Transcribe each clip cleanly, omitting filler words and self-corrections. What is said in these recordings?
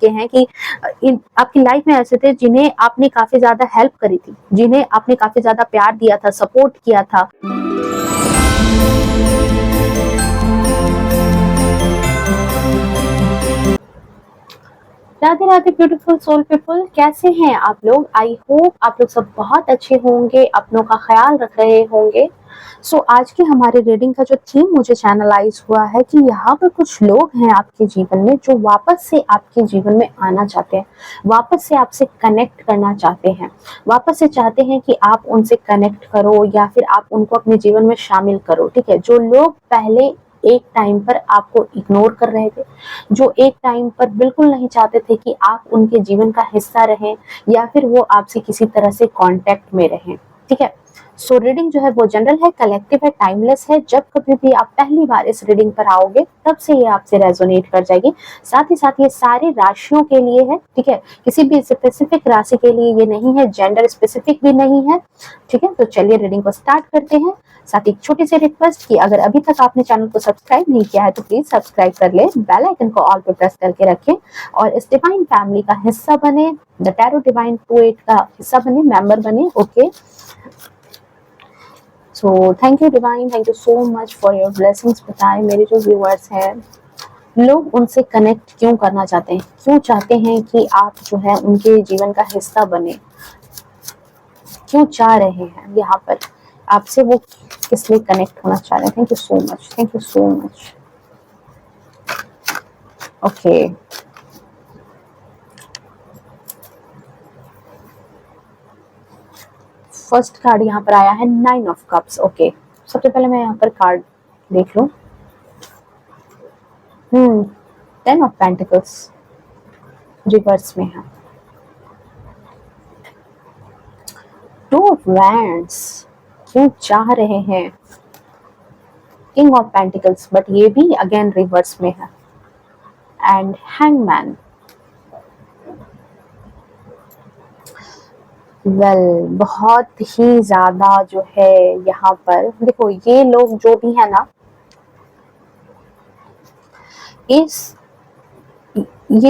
के हैं कि आपकी लाइफ में ऐसे थे जिन्हें आपने काफी ज्यादा हेल्प करी थी, जिन्हें आपने काफी ज्यादा प्यार दिया था, सपोर्ट किया था। Radhe Radhe beautiful soul people, कैसे हैं आप लोग? आई होप आप लोग सब बहुत अच्छे होंगे, अपनों का ख्याल रख रहे होंगे। आज की हमारे रीडिंग का जो थीम मुझे चैनलाइज हुआ है कि यहाँ पर कुछ लोग हैं आपके जीवन में जो वापस से आपके जीवन में आना चाहते हैं, वापस से आपसे कनेक्ट करना चाहते हैं, वापस से चाहते हैं कि आप उनसे कनेक्ट करो या फिर आप उनको अपने जीवन में शामिल करो। ठीक है, जो लोग पहले एक टाइम पर आपको इग्नोर कर रहे थे, जो एक टाइम पर बिल्कुल नहीं चाहते थे कि आप उनके जीवन का हिस्सा रहें या फिर वो आपसे किसी तरह से कांटेक्ट में रहें। ठीक है, रीडिंग जो है वो जनरल है, कलेक्टिव है, टाइमलेस है। जब कभी भी आप पहली बार इस रीडिंग पर आओगे तब से ये आपसे रेजोनेट कर जाएगी। साथ ही साथ ये सारे राशियों के लिए है। ठीक है, किसी भी स्पेसिफिक राशि के लिए ये नहीं है, जेंडर स्पेसिफिक भी नहीं है। ठीक है, तो चलिए रीडिंग को स्टार्ट करते हैं। साथ ही एक छोटी सी रिक्वेस्ट कि अगर अभी तक आपने चैनल को सब्सक्राइब नहीं किया है तो प्लीज सब्सक्राइब कर ले, बेल आइकन को ऑल पे प्रेस करके रखें और इस डिवाइन फैमिली का हिस्सा बने, द टैरो डिवाइन पोएट का हिस्सा बने, मेंबर बने। Okay, so thank you divine, thank you so much for your blessings. बताएं मेरे जो व्यूअर्स हैं, लोग उनसे कनेक्ट क्यों करना चाहते हैं, क्यों चाहते हैं कि आप जो है उनके जीवन का हिस्सा बने, क्यों चाह रहे हैं यहाँ पर आपसे, वो किस लिए कनेक्ट होना चाह रहे हैं। Thank you so much, thank you so much. Okay, first card यहाँ पर आया है 9 ऑफ कप्स। ओके, सबसे पहले मैं यहाँ पर कार्ड देख लूं। 10 ऑफ पेंटिकल्स रिवर्स में है, 2 ऑफ वैंड्स, क्यों चाह रहे हैं, किंग ऑफ पेंटिकल्स, बट ये भी अगेन रिवर्स में है, एंड हैंगमैन। बहुत ही ज्यादा जो है यहाँ पर देखो, ये लोग जो भी है ना, ये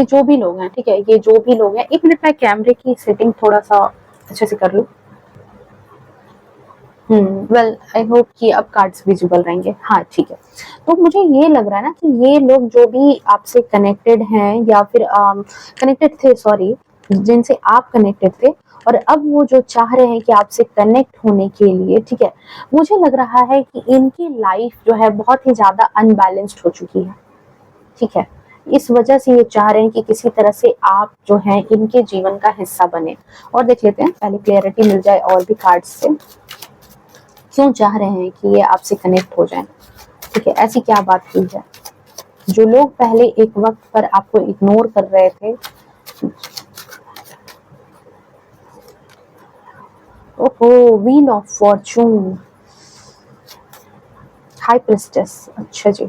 जो भी लोग हैं, ठीक है, ये जो भी लोग हैं, एक मिनट मैं कैमरे की सेटिंग थोड़ा सा अच्छे से कर लूं। आई होप कि अब कार्ड्स विजिबल रहेंगे। हाँ ठीक है, तो मुझे ये लग रहा है ना कि ये लोग जो भी आपसे कनेक्टेड हैं या फिर कनेक्टेड थे, सॉरी, जिनसे आप कनेक्टेड थे और अब वो जो चाह रहे हैं कि आपसे कनेक्ट होने के लिए, ठीक है, मुझे लग रहा है कि इनकी लाइफ जो है बहुत ही ज्यादा अनबैलेंस्ड हो चुकी है। ठीक है, इस वजह से ये चाह रहे हैं कि किसी तरह से आप जो है इनके जीवन का हिस्सा बने। और देख लेते हैं, पहले क्लियरिटी मिल जाए और भी कार्ड्स से, क्यों चाह रहे हैं कि ये आपसे कनेक्ट हो जाएं। ठीक है, ऐसी क्या बात हुई है, जो लोग पहले एक वक्त पर आपको इग्नोर कर रहे थे। ओहो, wheel of fortune, high priestess, अच्छा जी,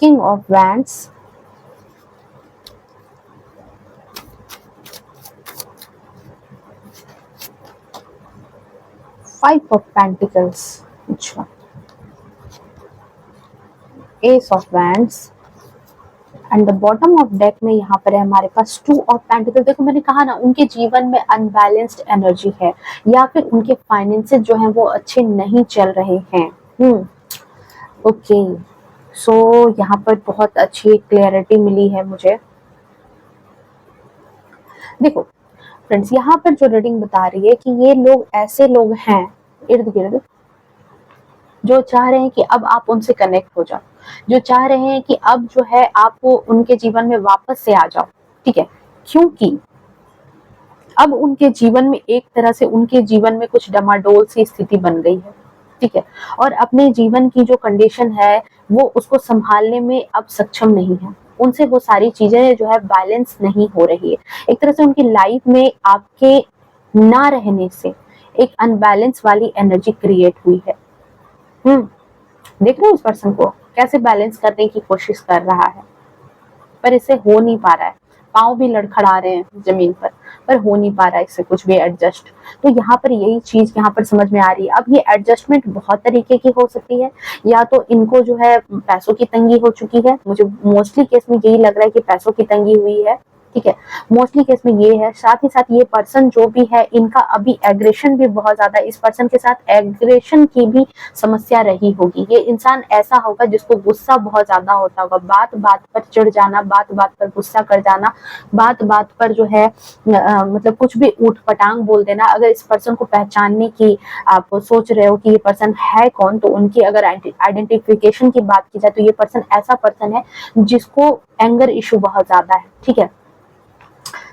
king of wands, five of pentacles, अच्छा, ace of wands, and the bottom of deck में यहाँ पर है हमारे पास 2 ऑफ पेंटिकल। देखो मैंने कहा ना, उनके जीवन में अनबैलेंस्ड एनर्जी है या फिर उनके फाइनेंसेस जो हैं वो अच्छे नहीं चल रहे हैं। ओके, यहाँ पर बहुत अच्छी क्लैरिटी मिली है मुझे। देखो फ्रेंड्स, यहाँ पर जो रीडिंग बता रही है कि ये लोग ऐसे लोग हैं इर्द गिर्द जो चाह रहे हैं कि अब आप उनसे कनेक्ट हो जाओ, जो चाह रहे हैं कि अब जो है आप उनके जीवन में वापस से आ जाओ। ठीक है, क्योंकि अब उनके जीवन में एक तरह से उनके जीवन में कुछ डमाडोल सी स्थिति बन गई है। ठीक है, और अपने जीवन की जो कंडीशन है वो उसको संभालने में अब सक्षम नहीं है, उनसे वो सारी चीजें जो है बैलेंस नहीं हो रही है। एक तरह से उनकी लाइफ में आपके ना रहने से एक अनबैलेंस वाली एनर्जी क्रिएट हुई है। देख रहे हो उस पर्सन को कैसे बैलेंस करने की कोशिश कर रहा है, पर इसे हो नहीं पा रहा है, पाँव भी लड़खड़ा रहे हैं जमीन पर, पर हो नहीं पा रहा है इससे कुछ भी एडजस्ट। तो यहाँ पर यही चीज यहाँ पर समझ में आ रही है। अब ये एडजस्टमेंट बहुत तरीके की हो सकती है, या तो इनको जो है पैसों की तंगी हो चुकी है, मुझे मोस्टली केस में यही लग रहा है कि पैसों की तंगी हुई है, ठीक है, मोस्टली केस में ये है। साथ ही साथ ये पर्सन जो भी है इनका अभी एग्रेशन भी बहुत ज्यादा, इस पर्सन के साथ एग्रेशन की भी समस्या रही होगी। ये इंसान ऐसा होगा जिसको गुस्सा बहुत ज्यादा होता होगा, बात बात पर चिढ़ जाना, बात बात पर गुस्सा कर जाना, बात बात पर जो है मतलब कुछ भी ऊट पटांग बोल देना। अगर इस पर्सन को पहचानने की आप सोच रहे हो कि ये पर्सन है कौन, तो उनकी अगर आइडेंटिफिकेशन की बात की जाए तो ये पर्सन ऐसा पर्सन है जिसको एंगर इशू बहुत ज्यादा है, ठीक है।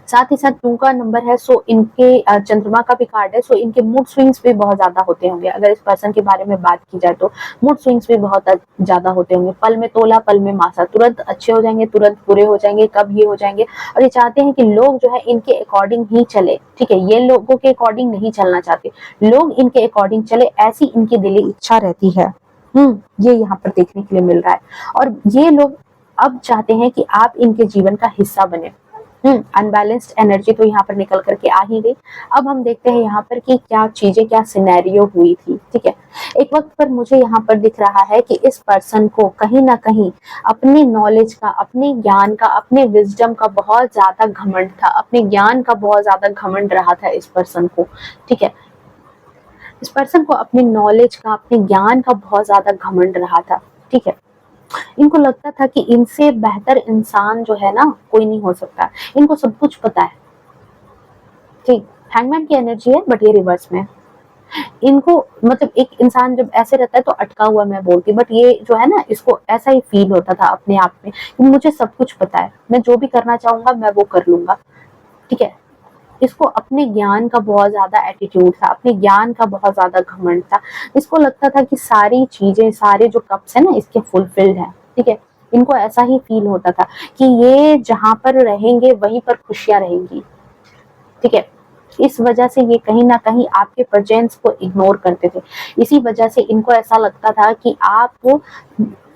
साथ ही साथ 2 का नंबर है, सो इनके चंद्रमा का भी कार्ड है, सो इनके मूड स्विंग्स भी बहुत ज्यादा होते होंगे। अगर इस पर्सन के बारे में बात की जाए तो मूड स्विंग्स भी बहुत ज्यादा होते होंगे। पल में तोला पल में मासा, तुरंत अच्छे हो जाएंगे तुरंत बुरे हो जाएंगे, कब ये हो जाएंगे। और ये चाहते हैं कि लोग जो है इनके अकॉर्डिंग ही चले, ठीक है, ये लोगों के अकॉर्डिंग नहीं चलना चाहते, लोग इनके अकॉर्डिंग चले, ऐसी इनकी दिली इच्छा रहती है। ये यहाँ पर देखने के लिए मिल रहा है। और ये लोग अब चाहते हैं कि आप इनके जीवन का हिस्सा बने। अनबैलेंस्ड एनर्जी तो यहाँ पर निकल करके आ ही गई। अब हम देखते हैं यहाँ पर कि क्या चीजें, क्या सिनेरियो हुई थी, ठीक है। एक वक्त पर मुझे यहाँ पर दिख रहा है कि इस पर्सन को कहीं ना कहीं अपने नॉलेज का, अपने ज्ञान का, अपने विजडम का बहुत ज्यादा घमंड था, अपने ज्ञान का बहुत ज्यादा घमंड रहा था इस पर्सन को, ठीक है। इस पर्सन को अपने नॉलेज का, अपने ज्ञान का बहुत ज्यादा घमंड रहा था, ठीक है। इनको लगता था कि इनसे बेहतर इंसान जो है ना कोई नहीं हो सकता, इनको सब कुछ पता है, ठीक। हैंगमैन की एनर्जी है बट ये रिवर्स में। इनको मतलब एक इंसान जब ऐसे रहता है तो अटका हुआ मैं बोलती, बट ये जो है ना इसको ऐसा ही फील होता था अपने आप में कि मुझे सब कुछ पता है, मैं जो भी करना चाहूंगा मैं वो कर लूंगा, ठीक है। इसको अपने ज्ञान का बहुत ज्यादा एटीट्यूड था, अपने ज्ञान का बहुत ज्यादा घमंड था। इसको लगता था कि सारी चीजें, सारे जो कप्स है ना इसके फुलफिल्ड है, ठीक है। इनको ऐसा ही फील होता था कि ये जहां पर रहेंगे वहीं पर खुशियां रहेंगी, ठीक है। इस वजह से ये कहीं ना कहीं आपके प्रेजेंस को इग्नोर करते थे। इसी वजह से इनको ऐसा लगता था कि आप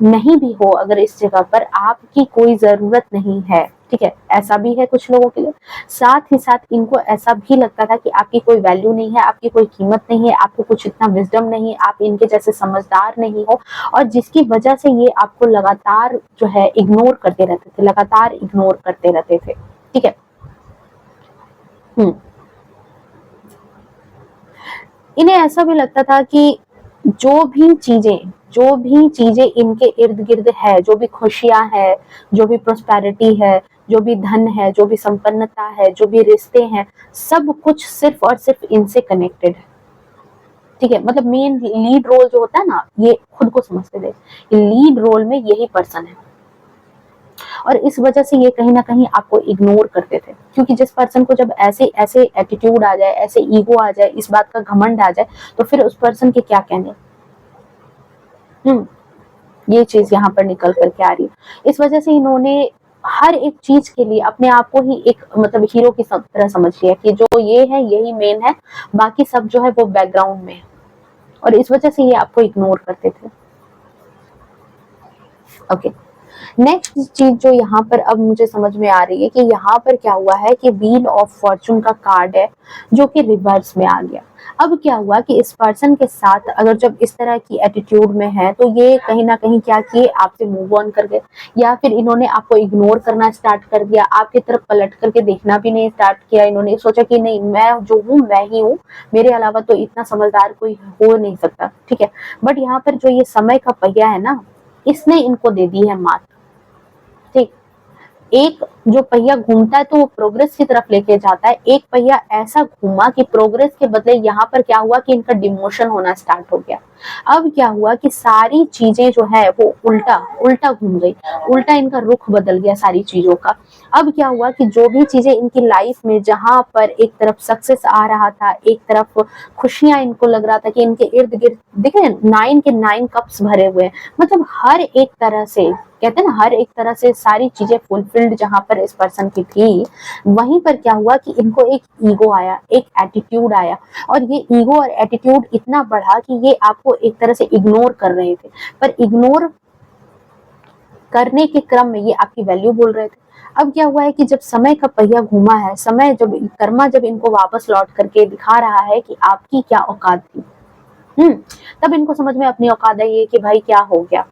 नहीं भी हो अगर इस जगह पर, आपकी कोई जरूरत नहीं है, ठीक है। ऐसा भी है कुछ लोगों के लिए। साथ ही साथ इनको ऐसा भी लगता था कि आपकी कोई वैल्यू नहीं है, आपकी कोई कीमत नहीं है, आपको कुछ इतना विजडम नहीं है, आप इनके जैसे समझदार नहीं हो, और जिसकी वजह से ये आपको लगातार जो है इग्नोर करते रहते थे, लगातार इग्नोर करते रहते थे, ठीक है। इन्हें ऐसा भी लगता था कि जो भी चीजें इनके इर्द गिर्द है, जो भी खुशियां है, जो भी प्रोस्पेरिटी है, जो भी धन है, जो भी संपन्नता है, जो भी रिश्ते हैं, सब कुछ सिर्फ और सिर्फ इनसे कनेक्टेड है, ठीक है। मतलब मेन लीड रोल जो होता है ना, ये खुद को समझते थे, लीड रोल में यही पर्सन है। और इस वजह से ये कहीं ना कहीं आपको इग्नोर करते थे, क्योंकि जिस पर्सन को जब ऐसे ऐसे एटीट्यूड आ जाए, ऐसे ईगो आ जाए, इस बात का घमंड आ जाए, तो फिर उस पर्सन के क्या कहने। ये चीज यहाँ पर निकल करके आ रही है। इस वजह से इन्होंने हर एक चीज के लिए अपने आप को ही एक मतलब हीरो की तरह समझ लिया कि जो ये है यही मेन है, बाकी सब जो है वो बैकग्राउंड में है। और इस वजह से ये आपको इग्नोर करते थे। ओके, नेक्स्ट चीज जो यहाँ पर अब मुझे समझ में आ रही है कि यहाँ पर क्या हुआ है कि व्हील ऑफ फॉर्चून का कार्ड है जो कि रिवर्स में आ गया। अब क्या हुआ कि इस पर्सन के साथ अगर जब इस तरह की एटीट्यूड में है तो ये कहीं ना कहीं क्या किए, आपसे मूव ऑन कर गए, या फिर इन्होंने आपको इग्नोर करना स्टार्ट कर दिया, आपकी तरफ पलट करके देखना भी नहीं स्टार्ट किया। इन्होंने सोचा कि नहीं, मैं जो हूँ मैं ही हूँ, मेरे अलावा तो इतना समझदार कोई हो नहीं सकता, ठीक है। बट यहाँ पर जो ये समय का पहिया है ना, इसने इनको दे दी है मात, ठीक। एक जो पहिया घूमता है तो वो प्रोग्रेस की तरफ लेके जाता है, एक पहिया ऐसा घूमा कि प्रोग्रेस के बदले यहाँ पर क्या हुआ कि इनका डिमोशन होना स्टार्ट हो गया। अब क्या हुआ कि सारी चीजें जो है वो उल्टा उल्टा घूम गई, उल्टा इनका रुख बदल गया सारी चीजों का। अब क्या हुआ कि जो भी चीजें इनकी लाइफ में, जहां पर एक तरफ सक्सेस आ रहा था, एक तरफ खुशियां इनको लग रहा था कि इनके इर्द गिर्द देखे 9 के 9 कप्स भरे हुए हैं, मतलब हर एक तरह से कहते हैं ना, हर एक तरह से सारी चीजें फुलफिल्ड जहां पर इस पर्सन की थी, वहीं पर क्या हुआ कि इनको एक ईगो आया, एक एटीट्यूड आया, और ये ईगो और एटीट्यूड इतना बढ़ा कि ये आपको एक तरह से इग्नोर कर रहे थे। पर इग्नोर करने के क्रम में ये आपकी वैल्यू बोल रहे थे, अब क्या हुआ है कि जब समय का पहिया घूमा है, समय जब कर्मा जब इनको वापस लौट करके दिखा रहा है कि आपकी क्या औकात थी, तब इनको समझ में अपनी औकात आई है कि भाई क्या हो गया,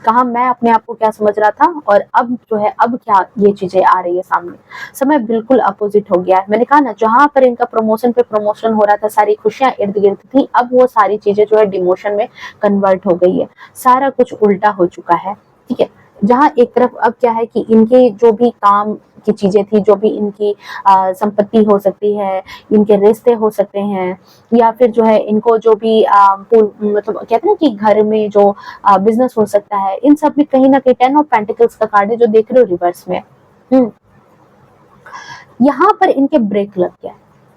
कहा मैं अपने आप को क्या समझ रहा था और अब जो है अब क्या ये चीजें आ रही है सामने। समय बिल्कुल अपोजिट हो गया है। मैंने कहा ना, जहां पर इनका प्रमोशन पे प्रमोशन हो रहा था, सारी खुशियां इर्द गिर्द थी, अब वो सारी चीजें जो है डिमोशन में कन्वर्ट हो गई है, सारा कुछ उल्टा हो चुका है। ठीक है, जहाँ एक तरफ अब क्या है कि इनके जो भी काम की चीजें थी, जो भी इनकी संपत्ति हो सकती है, इनके रिश्ते हो सकते हैं, या फिर जो है इनको जो भी मतलब कहते हैं ना कि घर में जो बिजनेस हो सकता है, इन सब में कहीं ना कहीं 10 ऑफ पेंटिकल्स का कार्ड है जो देख रहे हो रिवर्स में। यहाँ पर इनके ब्रेक लग गया।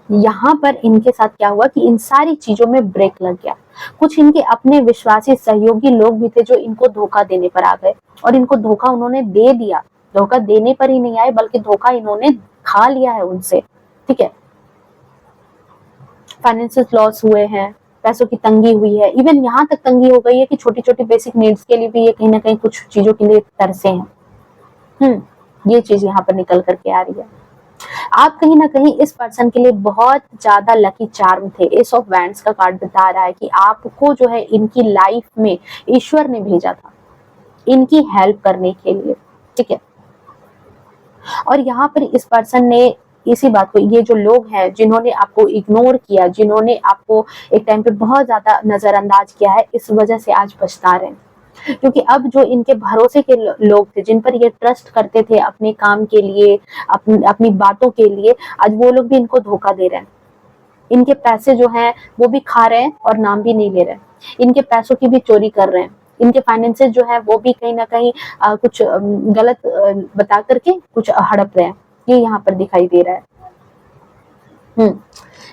यहाँ पर इनके साथ क्या हुआ कि इन सारी चीजों में ब्रेक लग गया। कुछ इनके अपने विश्वासी सहयोगी लोग भी थे जो इनको धोखा देने पर आ गए, और इनको धोखा उन्होंने दे दिया। धोखा देने पर ही नहीं आए, बल्कि धोखा इन्होंने खा लिया है उनसे। ठीक है, फाइनेंशियल लॉस हुए हैं, पैसों की तंगी हुई है, इवन यहाँ तक तंगी हो गई है कि छोटी छोटी बेसिक नीड्स के लिए भी ये कहीं ना कहीं कुछ चीजों के लिए तरसे हैं। ये चीज यहाँ पर निकल करके आ रही है। आप कहीं ना कहीं इस पर्सन के लिए बहुत ज्यादा लकी चार्म थे। एस ऑफ वैंड्स का कार्ड बता रहा है कि आपको जो है इनकी लाइफ में ईश्वर ने भेजा था इनकी हेल्प करने के लिए। ठीक है, और यहाँ पर इस पर्सन ने इसी बात को, ये जो लोग हैं जिन्होंने आपको इग्नोर किया, जिन्होंने आपको एक टाइम पे बहुत ज्यादा नजरअंदाज किया है, इस वजह से आज पछता रहे हैं। क्योंकि अब जो इनके भरोसे के लोग थे, जिन पर ये ट्रस्ट करते थे अपने काम के लिए, अपनी बातों के लिए, आज वो लोग भी इनको धोखा दे रहे हैं। इनके पैसे जो हैं वो भी खा रहे हैं और नाम भी नहीं ले रहे हैं। इनके पैसों की भी चोरी कर रहे हैं। इनके फाइनेंसेस जो है वो भी कहीं ना कहीं कुछ गलत बता करके कुछ हड़प रहे हैं। ये यहाँ पर दिखाई दे रहा है।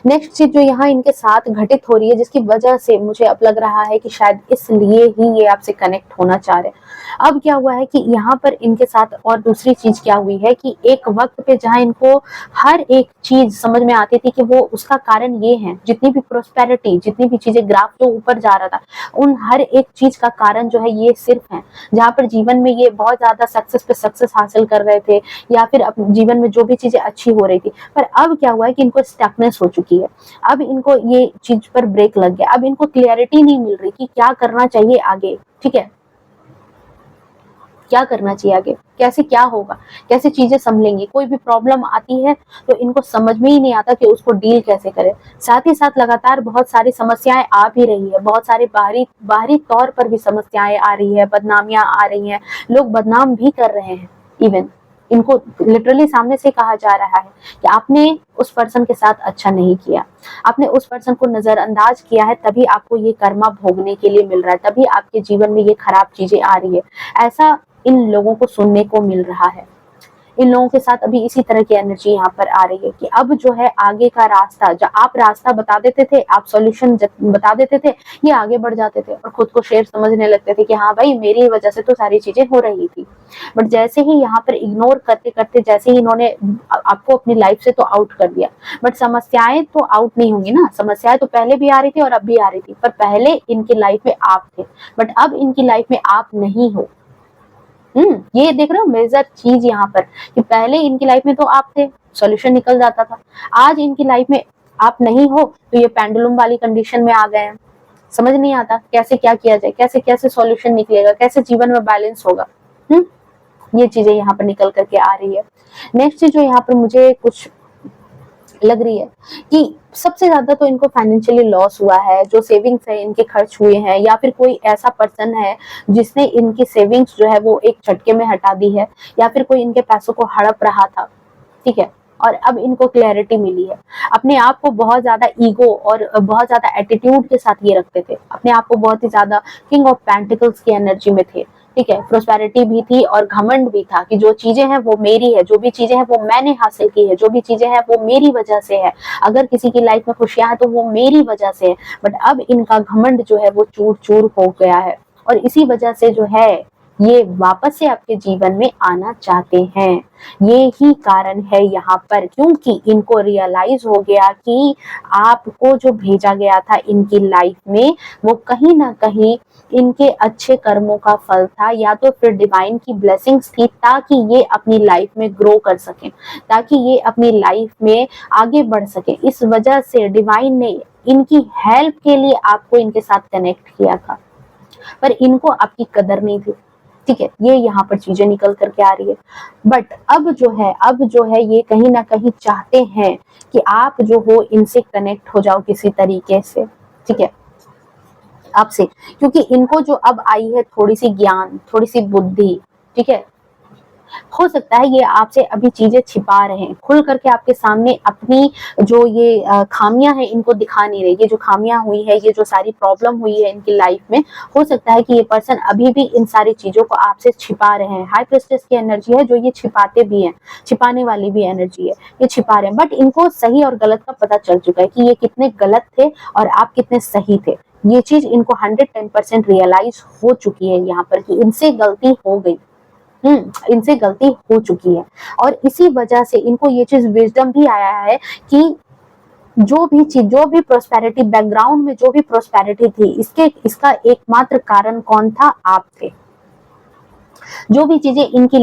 नेक्स्ट चीज जो यहाँ इनके साथ घटित हो रही है, जिसकी वजह से मुझे अब लग रहा है कि शायद इसलिए ही ये आपसे कनेक्ट होना चाह रहे हैं। अब क्या हुआ है कि यहाँ पर इनके साथ और दूसरी चीज क्या हुई है कि एक वक्त पे जहाँ इनको हर एक चीज समझ में आती थी कि वो उसका कारण ये है, जितनी भी प्रोस्पेरिटी, जितनी भी चीजें, ग्राफ जो ऊपर जा रहा था, उन हर एक चीज का कारण जो है ये सिर्फ है। जहाँ पर जीवन में ये बहुत ज्यादा सक्सेस पे सक्सेस हासिल कर रहे थे, या फिर अपने जीवन में जो भी चीजें अच्छी हो रही थी, पर अब क्या हुआ है कि इनको स्टकनेस हो चुकी है। अब इनको ये चीज पर ब्रेक लग गया। अब इनको क्लियरिटी नहीं मिल रही कि क्या करना चाहिए आगे। ठीक है, क्या करना चाहिए आगे, कैसे क्या होगा, कैसे चीजें संभलेंगी। कोई भी प्रॉब्लम आती है तो इनको समझ में ही नहीं आता कि उसको डील कैसे करें। साथ ही साथ लगातार बहुत सारी समस्याएं आ भी रही है, बहुत सारी बाहरी तौर पर भी समस्याएं आ रही है, बदनामियां आ रही हैं, लोग बदनाम भी कर रहे हैं। इवन इनको लिटरली सामने से कहा जा रहा है कि आपने उस पर्सन के साथ अच्छा नहीं किया, आपने उस पर्सन को नजरअंदाज किया है, तभी आपको ये कर्मा भोगने के लिए मिल रहा है, तभी आपके जीवन में ये खराब चीजें आ रही है। ऐसा इन लोगों को सुनने को मिल रहा है। इन लोगों के साथ अभी इसी तरह की एनर्जी यहाँ पर आ रही है कि अब जो है आगे का रास्ता, जो आप रास्ता बता देते थे, आप सॉल्यूशन बता देते थे, ये आगे बढ़ जाते थे और खुद को शेर समझने लगते थे कि हाँ भाई मेरी वजह से तो सारी चीजें हो रही थी। बट जैसे ही यहाँ पर इग्नोर करते करते, जैसे ही इन्होंने आपको अपनी लाइफ से तो आउट कर दिया, बट समस्याएं तो आउट नहीं होंगी ना। समस्याएं तो पहले भी आ रही थी और अब भी आ रही थी, पर पहले इनकी लाइफ में आप थे, बट अब इनकी लाइफ में आप नहीं हो। ये देख रहे हो मेजर चीज यहाँ पर, कि पहले इनकी लाइफ में तो आप थे, सॉल्यूशन निकल जाता था। आज इनकी लाइफ में आप नहीं हो तो ये पेंडुलम वाली कंडीशन में आ गए हैं। समझ नहीं आता कैसे क्या किया जाए, कैसे कैसे सॉल्यूशन निकलेगा, कैसे जीवन में बैलेंस होगा। ये चीजें यहाँ पर निकल करके आ रही है। नेक्स्ट चीज जो यहाँ पर मुझे कुछ लग रही है कि सबसे ज्यादा तो इनको फाइनेंशियली लॉस हुआ है, जो सेविंग्स है इनके खर्च हुए हैं, या फिर कोई ऐसा पर्सन है जिसने इनकी सेविंग्स जो है वो एक झटके में हटा दी है, या फिर कोई इनके पैसों को हड़प रहा था। ठीक है, और अब इनको क्लैरिटी मिली है। अपने आप को बहुत ज्यादा ईगो और बहुत ज्यादा एटीट्यूड के साथ ये रखते थे, अपने आप को बहुत ही ज्यादा किंग ऑफ पेंटिकल्स की एनर्जी में थे। ठीक है, प्रोस्पेरिटी भी थी और घमंड भी था कि जो चीजें हैं वो मेरी है, जो भी चीजें हैं वो मैंने हासिल की है, जो भी चीजें हैं वो मेरी वजह से है। अगर किसी की लाइफ में खुशियां हैं तो वो मेरी वजह से है। बट अब इनका घमंड जो है वो चूर चूर हो गया है, और इसी वजह से जो है ये वापस से आपके जीवन में आना चाहते हैं। ये ही कारण है यहाँ पर, क्योंकि इनको रियलाइज हो गया कि आपको जो भेजा गया था इनकी लाइफ में वो कहीं ना कहीं इनके अच्छे कर्मों का फल था, या तो फिर डिवाइन की ब्लेसिंग्स थी, ताकि ये अपनी लाइफ में ग्रो कर सकें, ताकि ये अपनी लाइफ में आगे बढ़ सके। इस वजह से डिवाइन ने इनकी हेल्प के लिए आपको इनके साथ कनेक्ट किया था, पर इनको आपकी कदर नहीं थी। ठीक है, ये यहाँ पर चीजें निकल करके आ रही है। बट अब जो है ये कहीं ना कहीं चाहते हैं कि आप जो हो इनसे कनेक्ट हो जाओ किसी तरीके से। ठीक है, आपसे, क्योंकि इनको जो अब आई है थोड़ी सी ज्ञान, थोड़ी सी बुद्धि। ठीक है, हो सकता है ये आपसे अभी चीजें छिपा रहे हैं, खुल करके आपके सामने अपनी जो ये खामियां हैं इनको दिखा नहीं रहे। ये जो खामियां हुई है, ये जो सारी प्रॉब्लम हुई है इनकी लाइफ में, हो सकता है कि ये पर्सन अभी भी इन सारी चीजों को आपसे छिपा रहे हैं। हाई प्रेस्टिस की एनर्जी है जो ये छिपाते भी हैं, छिपाने वाली भी एनर्जी है, ये छिपा रहे हैं। बट इनको सही और गलत का पता चल चुका है कि ये कितने गलत थे और आप कितने सही थे। ये चीज इनको 110% रियलाइज हो चुकी है यहाँ पर कि इनसे गलती हो गई। इनसे गलती हो चुकी है, और इसी वजह से इनको ये चीज विजडम भी आया है कि जो भी प्रोस्पेरिटी बैकग्राउंड में जो भी प्रोस्पेरिटी थी, इसका एकमात्र कारण कौन था? आप थे। जो भी चीजें इनकी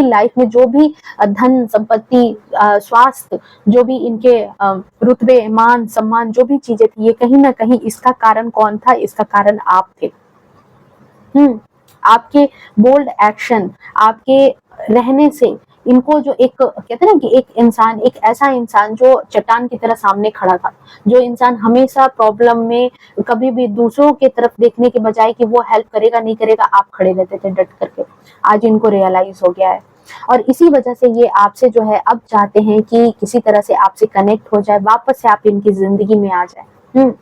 लाइफ में जो भी धन संपत्ति, स्वास्थ्य, जो भी इनके रुतबे, मान सम्मान, जो भी चीजें थी, ये कहीं ना कहीं इसका कारण कौन था? इसका कारण आप थे। आपके बोल्ड एक्शन, आपके रहने से इनको जो एक कहते हैं ना कि एक ऐसा इंसान जो चट्टान की तरह सामने खड़ा था, जो इंसान हमेशा प्रॉब्लम में कभी भी दूसरों की तरफ देखने के बजाय कि वो हेल्प करेगा नहीं करेगा, आप खड़े रहते थे डट करके। आज इनको रियलाइज हो गया है, और इसी वजह से ये आपसे जो है अब चाहते हैं कि किसी तरह से आपसे कनेक्ट हो जाए, वापस से आप इनकी जिंदगी में आ जाए।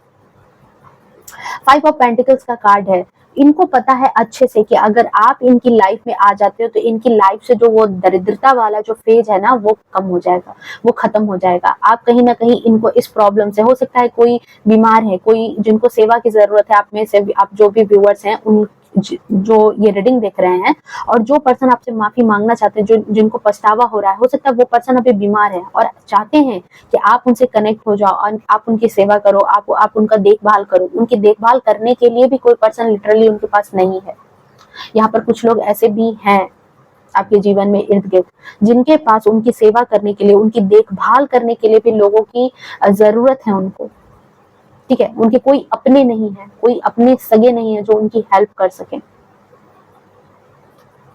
5 ऑफ पेंटिकल्स का कार्ड है। इनको पता है अच्छे से कि अगर आप इनकी लाइफ में आ जाते हो तो इनकी लाइफ से जो वो दरिद्रता वाला जो फेज है ना, वो कम हो जाएगा, वो खत्म हो जाएगा। आप कहीं ना कहीं इनको इस प्रॉब्लम से, हो सकता है कोई बीमार है, कोई जिनको सेवा की जरूरत है, आप में से आप जो भी व्यूअर्स हैं उन जो ये रीडिंग देख रहे हैं, और जो पर्सन आपसे माफी मांगना चाहते हैं, जो जिनको पछतावा हो रहा है, हो सकता है वो पर्सन अभी बीमार है और चाहते हैं कि आप उनसे कनेक्ट हो जाओ और आप उनकी सेवा करो, आप उनका देखभाल करो। उनकी देखभाल करने के लिए भी कोई पर्सन लिटरली उनके पास नहीं है। यहाँ पर कुछ लोग ऐसे भी हैं आपके जीवन में इर्द गिर्द, जिनके पास उनकी सेवा करने के लिए, उनकी देखभाल करने के लिए भी लोगों की जरूरत है उनको। ठीक है, उनके कोई अपने नहीं है, कोई अपने सगे नहीं है जो उनकी हेल्प कर सके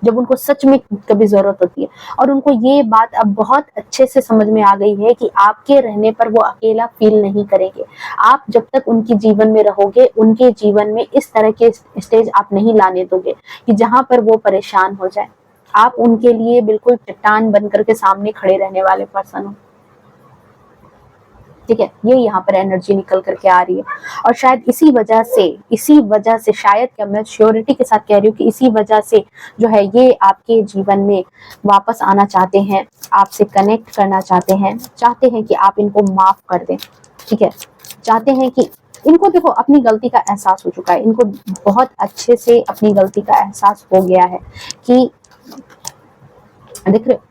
जब उनको सच में कभी जरूरत होती है। और उनको ये बात अब बहुत अच्छे से समझ में आ गई है कि आपके रहने पर वो अकेला फील नहीं करेंगे। आप जब तक उनके जीवन में रहोगे, उनके जीवन में इस तरह के स्टेज आप नहीं लाने दोगे कि जहां पर वो परेशान हो जाए। आप उनके लिए बिल्कुल चट्टान बन करके सामने खड़े रहने वाले पर्सन हो। ठीक है, ये यहाँ पर एनर्जी निकल करके आ रही है, और शायद इसी वजह से शायद, क्या मैं श्योरिटी के साथ कह रही हूँ कि इसी वजह से जो है ये आपके जीवन में वापस आना चाहते हैं, आपसे कनेक्ट करना चाहते हैं कि आप इनको माफ कर दें। ठीक है, चाहते हैं कि इनको, देखो, अपनी गलती का एहसास हो चुका है, इनको बहुत अच्छे से अपनी गलती का एहसास हो गया है कि, देख रहे हो,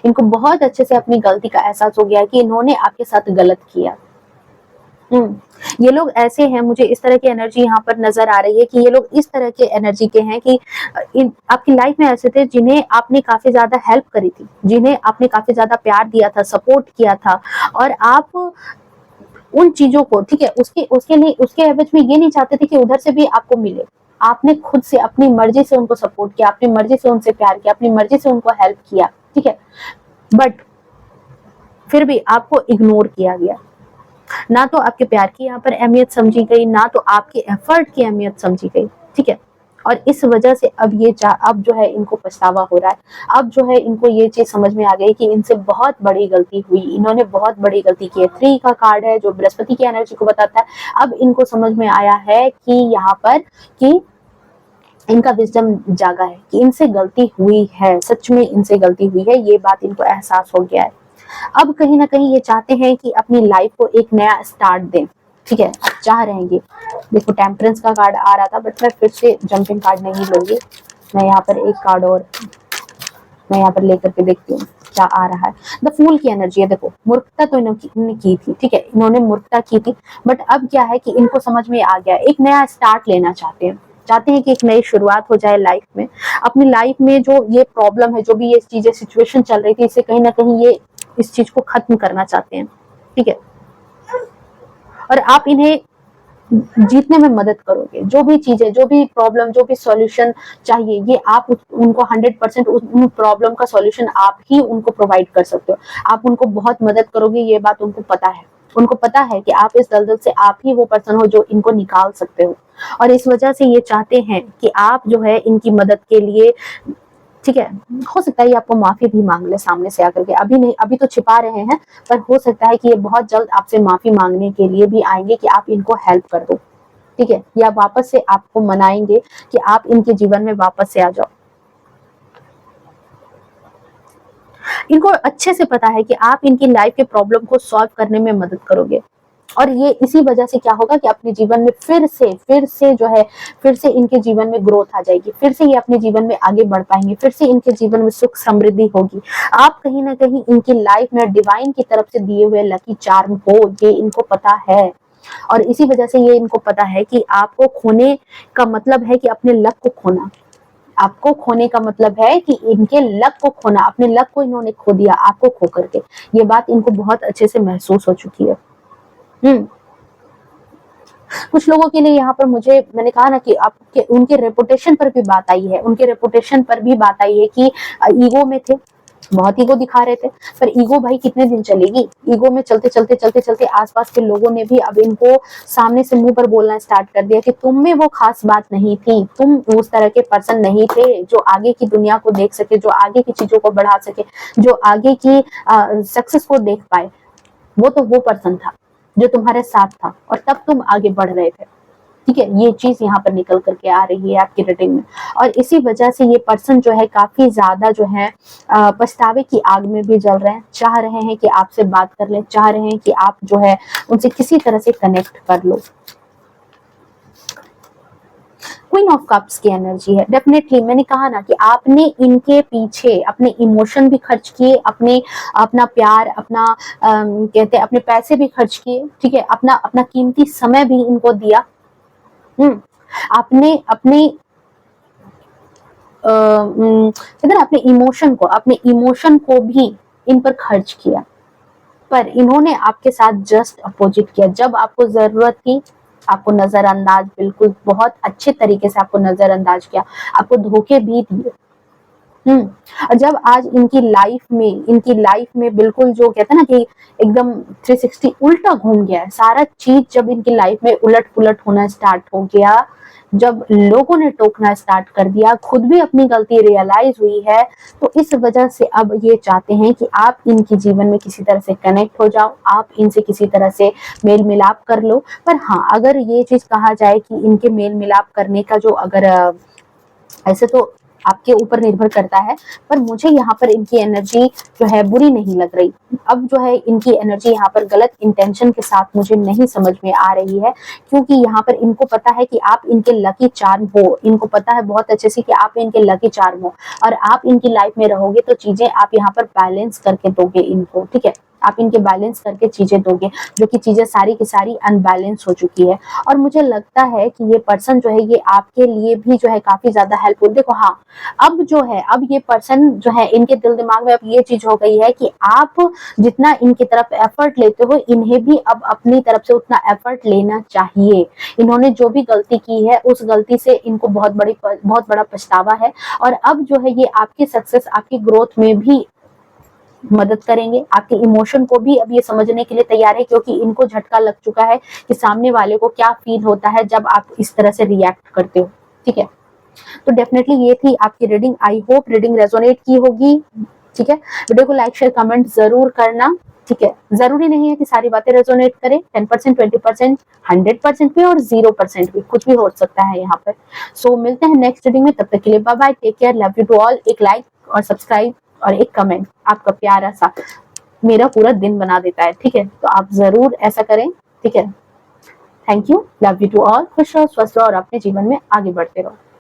इनको बहुत अच्छे से अपनी गलती का एहसास हो गया है कि इन्होंने आपके साथ गलत किया। ये लोग ऐसे हैं, मुझे इस तरह की एनर्जी यहाँ पर नजर आ रही है कि ये लोग इस तरह के एनर्जी के हैं कि आपकी लाइफ में ऐसे थे जिन्हें आपने काफी ज्यादा हेल्प करी थी, जिन्हें आपने काफी ज्यादा प्यार दिया था, सपोर्ट किया था, और आप उन चीजों को, ठीक है, उसके एवज में ये नहीं चाहते थे कि उधर से भी आपको मिले। आपने खुद से अपनी मर्जी से उनको सपोर्ट किया, अपनी मर्जी से उनसे प्यार किया, अपनी मर्जी से उनको हेल्प किया। ठीक है, बट फिर भी आपको इग्नोर किया गया। ना तो आपके प्यार की यहाँ पर अहमियत समझी गई, ना तो आपके एफर्ट की अहमियत समझी गई। ठीक है, और इस वजह से अब जो है इनको पछतावा हो रहा है। अब जो है इनको ये चीज समझ में आ गई कि इनसे बहुत बड़ी गलती हुई, इन्होंने बहुत बड़ी गलती की है। 3 का कार्ड है जो बृहस्पति की एनर्जी को बताता है। अब इनको समझ में आया है कि यहाँ पर कि इनका विजडम जागा है कि इनसे गलती हुई है, सच में इनसे गलती हुई है, ये बात इनको एहसास हो गया है। अब कहीं ना कहीं ये चाहते हैं कि अपनी लाइफ को एक नया स्टार्ट दें। ठीक है, आप चाह रहे हैं। देखो टेम्परेंस का कार्ड आ रहा था, बट मैं फिर से जंपिंग कार्ड नहीं लूंगी। मैं यहाँ पर एक कार्ड और मैं यहाँ पर लेकर के देखती हूँ क्या आ रहा है। द फूल की एनर्जी है। देखो मूर्खता तो इन्होंने की थी, ठीक है, इन्होंने मूर्खता की थी, बट अब क्या है कि इनको समझ में आ गया, एक नया स्टार्ट लेना चाहते हैं, चाहते हैं कि एक नई शुरुआत हो जाए लाइफ में। अपनी लाइफ में जो ये प्रॉब्लम है, जो भी ये चीजें सिचुएशन चल रही थी, इसे कहीं ना कहीं ये इस चीज को खत्म करना चाहते हैं, ठीक है। और आप इन्हें जीतने में मदद करोगे। जो भी चीजें, जो भी प्रॉब्लम, जो भी सॉल्यूशन चाहिए, ये आप उनको 100% उन प्रॉब्लम का सॉल्यूशन आप ही उनको प्रोवाइड कर सकते हो। आप उनको बहुत मदद करोगे, ये बात उनको पता है। उनको पता है कि आप इस दलदल से आप ही वो पर्सन हो जो इनको निकाल सकते हो, और इस वजह से ये चाहते हैं कि आप जो है इनकी मदद के लिए, ठीक है, हो सकता है ये आपको माफी भी मांग ले सामने से आकर के। अभी नहीं, अभी तो छिपा रहे हैं, पर हो सकता है कि ये बहुत जल्द आपसे माफी मांगने के लिए भी आएंगे कि आप इनको हेल्प कर दो, ठीक है, या वापस से आपको मनाएंगे कि आप इनके जीवन में वापस से आ जाओ। इनको अच्छे से पता है कि आप इनकी लाइफ के प्रॉब्लम को सॉल्व करने में मदद करोगे, और ये इसी वजह से क्या होगा कि अपने जीवन में फिर से जो है, फिर से इनके जीवन में ग्रोथ आ जाएगी, फिर से ये अपने जीवन में आगे बढ़ पाएंगे, फिर से इनके जीवन में सुख समृद्धि होगी। आप कहीं ना कहीं इनकी लाइफ में डिवाइन की तरफ से दिए हुए लकी चार्म हो, ये इनको पता है, और इसी वजह से ये इनको पता है कि आपको खोने का मतलब है कि अपने लक को खोना। आपको खोने का मतलब है कि इनके लक को खोना, अपने लक को इन्होंने खो दिया आपको खो करके। ये बात इनको बहुत अच्छे से महसूस हो चुकी है। कुछ लोगों के लिए यहाँ पर मैंने कहा ना कि आपके उनके रेपुटेशन पर भी बात आई है, उनके रेपुटेशन पर भी बात आई है कि ईगो में थे, बहुत ईगो दिखा रहे थे, पर ईगो भाई कितने दिन चलेगी। ईगो में चलते आसपास के लोगों ने भी अब इनको सामने से मुंह पर बोलना स्टार्ट कर दिया कि तुम में वो खास बात नहीं थी, तुम उस तरह के पर्सन नहीं थे जो आगे की दुनिया को देख सके, जो आगे की चीजों को बढ़ा सके, जो आगे की सक्सेस को देख पाए। वो तो वो पर्सन था जो तुम्हारे साथ था, और तब तुम आगे बढ़ रहे थे, ठीक है। ये चीज यहाँ पर निकल करके आ रही है आपकी रीडिंग में, और इसी वजह से ये पर्सन जो है काफी ज्यादा जो है पछतावे की आग में भी जल रहे हैं, चाह रहे हैं कि आपसे बात कर ले, चाह रहे हैं कि आप जो है उनसे किसी तरह से कनेक्ट कर लो। क्वीन ऑफ कप्स की एनर्जी है। डेफिनेटली मैंने कहा ना कि आपने इनके पीछे अपने इमोशन भी खर्च किए, अपना प्यार, अपना कहते हैं अपने पैसे भी खर्च किए, ठीक है, अपना कीमती समय भी इनको दिया। आपने अपने इमोशन को भी इन पर खर्च किया, पर इन्होंने आपके साथ जस्ट अपोजिट किया। जब आपको जरूरत थी आपको नजरअंदाज, बिल्कुल बहुत अच्छे तरीके से आपको नजरअंदाज किया, आपको धोखे भी दिए। और जब आज इनकी लाइफ में बिल्कुल जो कहते हैं ना कि एकदम 360 उल्टा घूम गया है सारा चीज, जब इनकी लाइफ में उलट पुलट होना स्टार्ट हो गया, जब लोगों ने टोकना स्टार्ट कर दिया, खुद भी अपनी गलती रियलाइज हुई है, तो इस वजह से अब ये चाहते हैं कि आप इनके जीवन में किसी तरह से कनेक्ट हो जाओ, आप इनसे किसी तरह से मेल मिलाप कर लो। पर हाँ, अगर ये चीज कहा जाए कि इनके मेल मिलाप करने का जो अगर ऐसे तो आपके ऊपर निर्भर करता है, पर मुझे यहाँ पर इनकी एनर्जी जो है बुरी नहीं लग रही। अब जो है इनकी एनर्जी यहाँ पर गलत इंटेंशन के साथ मुझे नहीं समझ में आ रही है, क्योंकि यहाँ पर इनको पता है कि आप इनके लकी चार्म हो, इनको पता है बहुत अच्छे से कि आप इनके लकी चार्म हो, और आप इनकी लाइफ में रहोगे तो चीजें आप यहाँ पर बैलेंस करके दोगे इनको, ठीक है, आप इनके बैलेंस करके चीजें दोगे, जो कि चीजें सारी की सारी अनबैलेंस हो चुकी है। और मुझे लगता है कि ये पर्सन जो है ये आपके लिए भी जो है काफी ज्यादा हेल्पफुल। देखो हाँ, अब ये पर्सन जो है इनके दिल दिमाग में अब ये चीज हो गई है कि आप जितना इनकी तरफ एफर्ट लेते हो, इन्हें भी अब अपनी तरफ से उतना एफर्ट लेना चाहिए। इन्होंने जो भी गलती की है उस गलती से इनको बहुत बड़ा पछतावा है, और अब जो है ये आपकी सक्सेस, आपकी ग्रोथ में भी मदद करेंगे, आपके इमोशन को भी अब ये समझने के लिए तैयार है, क्योंकि इनको झटका लग चुका है कि सामने वाले को क्या फील होता है जब आप इस तरह से रिएक्ट करते हो, ठीक है। तो डेफिनेटली ये थी आपकी reading. I hope reading resonate की होगी, ठीक है। वीडियो को लाइक शेयर कमेंट जरूर करना, ठीक है। जरूरी नहीं है कि सारी बातें रेजोनेट करें, 10%, 20%, 100% भी और 0% भी, कुछ भी हो सकता है यहाँ पर। सो मिलते हैं नेक्स्ट रीडिंग में, तब तक के लिए bye bye, take care, love you to all. एक लाइक और सब्सक्राइब और एक कमेंट आपका प्यारा सा मेरा पूरा दिन बना देता है, ठीक है, तो आप जरूर ऐसा करें, ठीक है। Thank you, love you to all. खुश रहो, स्वस्थ रहो और अपने जीवन में आगे बढ़ते रहो।